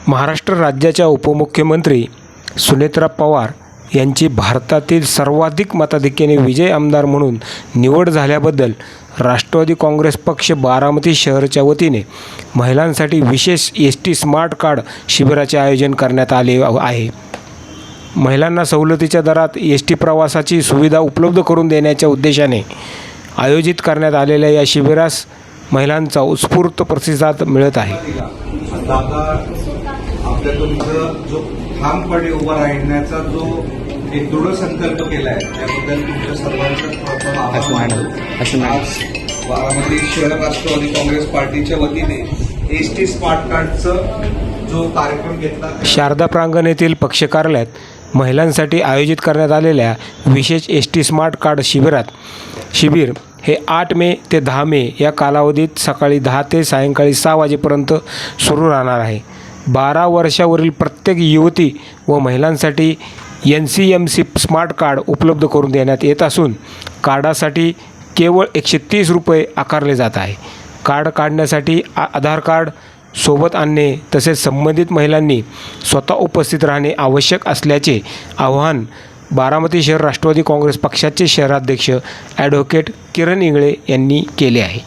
महाराष्ट्र राज्याच्या उपमुख्यमंत्री सुनेत्रा पवार यांची भारतातील सर्वाधिक मताधिक्याने विजयी आमदार म्हणून निवड झाल्याबद्दल राष्ट्रवादी काँग्रेस पक्ष बारामती शहराच्या वतीने महिलांसाठी विशेष एस.टी. स्मार्ट कार्ड शिबिराचे आयोजन करण्यात आले आहे। महिलांना सवलतीच्या दरात एस.टी. प्रवासाची सुविधा उपलब्ध करून देण्याच्या उद्देशाने आयोजित करण्यात आलेल्या या शिबिरास महिलांचा उत्स्फूर्त प्रतिसाद मिळत आहे। आपल्याकडून जो ठामपणे उभा राहण्याचा जो एक दृढ संकल्प केला आहे त्याबद्दल तुमच्या सर्वांचा आभार मानतो। आज बारामती शहर राष्ट्रवादी काँग्रेस पार्टीच्या वतीने एस.टी. स्मार्ट कार्डचा जो कार्यक्रम घेतला शारदा प्रांगण येथील पक्ष कार्यालयात महिलांसाठी आयोजित करण्यात आलेल्या विशेष एस.टी. स्मार्ट कार्ड शिबिर हे 8 मे ते 10 मे या कालावधीत सकाळी 10 ते सायंकाळी 6 वाजेपर्यंत सुरू राहणार आहे। 12 वर्षावरील प्रत्येक युवती व महिलांसाठी NCMC स्मार्ट कार्ड उपलब्ध करून देण्यात येत असून कार्डासाठी केवळ 130 रुपये आकारले जात आहे। कार्ड काढण्यासाठी आधार कार्ड सोबत आणणे तसेच संबंधित महिलांनी स्वतः उपस्थित राहणे आवश्यक असल्याचे आवाहन बारामती शहर राष्ट्रवादी काँग्रेस पक्षाचे शहराध्यक्ष ॲडव्होकेट किरण इंगळे यांनी केले आहे।